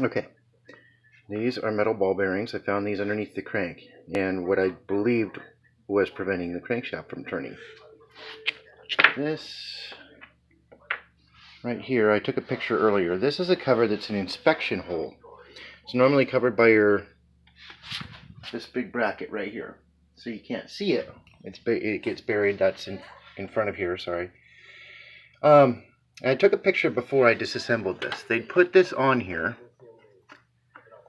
Okay, these are metal ball bearings. I found these underneath the crank, and what I believed was preventing the crankshaft from turning. This right here, I took a picture earlier. This is a cover that's an inspection hole. It's normally covered by this big bracket right here, so you can't see it. It gets buried. That's in front of here. Sorry. I took a picture before I disassembled this. They put this on here,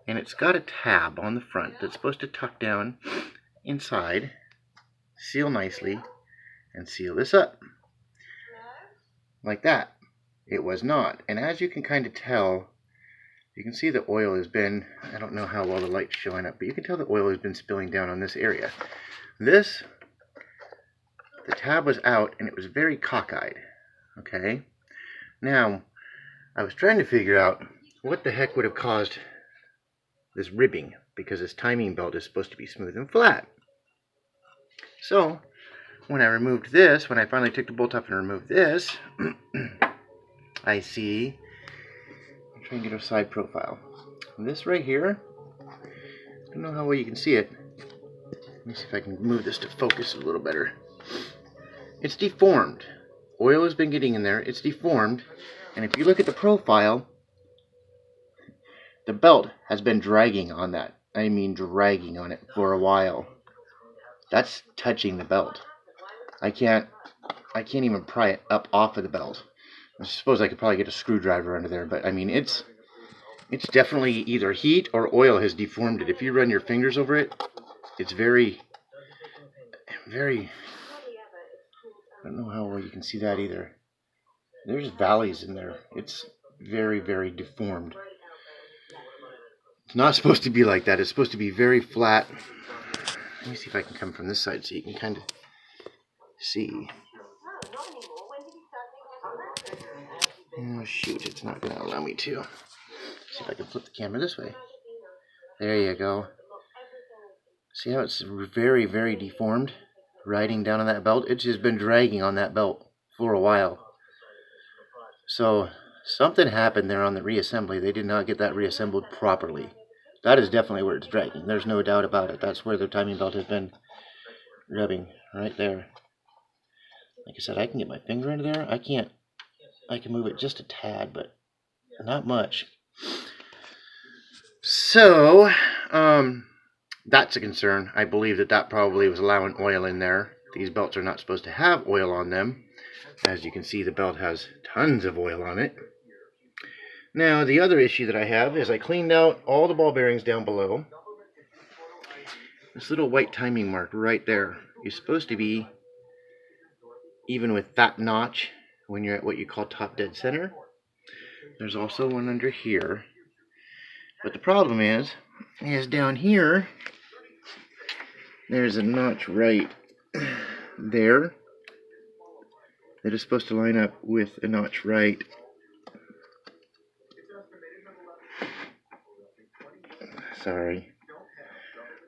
and it's got a tab on the front that's supposed to tuck down inside, seal nicely, and seal this up like that. It was not, and as you can kind of tell, you can see the oil has been, I don't know how well the light's showing up, but you can tell the oil has been spilling down on this area. The tab was out, and it was very cockeyed. Okay, now I was trying to figure out what the heck would have caused this ribbing, because this timing belt is supposed to be smooth and flat. So when I removed this, when I finally took the bolt off and removed this, I see, I'm trying to get a side profile. This right here, I don't know how well you can see it. Let me see if I can move this to focus a little better. It's deformed. Oil has been getting in there, it's deformed, and if you look at the profile, the belt has been dragging on that. I mean dragging on it for a while. That's touching the belt. I can't even pry it up off of the belt. I suppose I could probably get a screwdriver under there, but I mean it's definitely either heat or oil has deformed it. If you run your fingers over it, it's very, I don't know how well you can see that either. There's valleys in there. It's very, very deformed. It's not supposed to be like that. It's supposed to be very flat. Let me see if I can come from this side so you can kind of see. Oh shoot, it's not going to allow me to. See if I can flip the camera this way. There you go. See how it's very, very deformed? Riding down on that belt. It's just been dragging on that belt for a while. So something happened there on the reassembly. They did not get that reassembled properly. That is definitely where it's dragging. There's no doubt about it. That's where the timing belt has been rubbing, right there. Like I said, I can get my finger into there. I can move it just a tad, but not much. So, that's a concern. I believe that probably was allowing oil in there. These belts are not supposed to have oil on them. As you can see, the belt has tons of oil on it. Now, the other issue that I have is I cleaned out all the ball bearings down below. This little white timing mark right there is supposed to be even with that notch when you're at what you call top dead center. There's also one under here. But the problem is down here, there's a notch right there that is supposed to line up with a notch right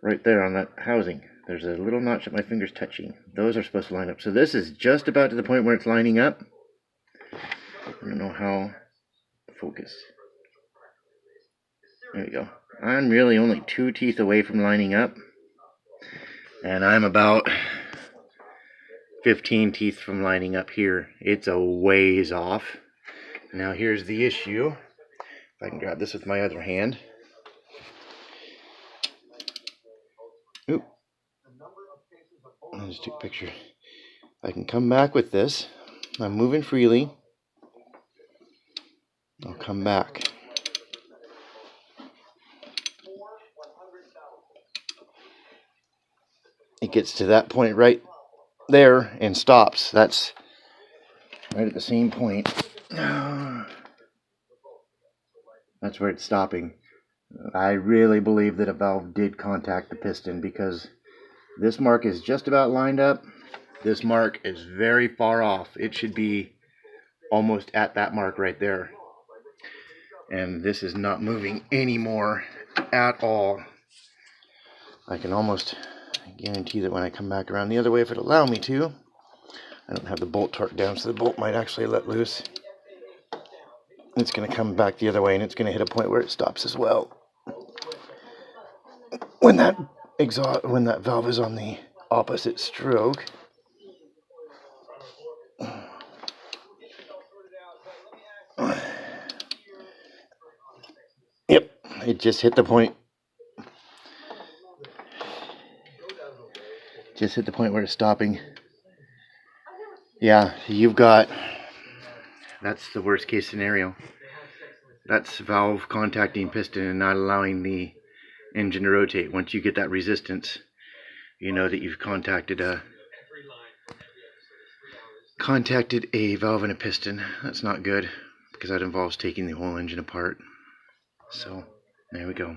right there on that housing. There's a little notch that my finger's touching. Those are supposed to line up. So this is just about to the point where it's lining up. I don't know how focused. There we go. I'm really only 2 teeth away from lining up. And I'm about 15 teeth from lining up here. It's a ways off. Now here's the issue. If I can grab this with my other hand. Oop. I'll just take a picture. I can come back with this. I'm moving freely. I'll come back. It gets to that point right there and stops. That's right at the same point. That's where it's stopping. I really believe that a valve did contact the piston because this mark is just about lined up. This mark is very far off. It should be almost at that mark right there. And this is not moving anymore at all. I can almost guarantee that when I come back around the other way, if it'll allow me to, I don't have the bolt torque down, so the bolt might actually let loose. it's going to come back the other way, and it's going to hit a point where it stops as well. When that valve is on the opposite stroke, yep, it just hit the point. Just hit the point where it's stopping. Yeah, that's the worst case scenario. That's valve contacting piston and not allowing the engine to rotate. Once you get that resistance, you know that you've contacted a valve and a piston. That's not good, because that involves taking the whole engine apart. So there we go.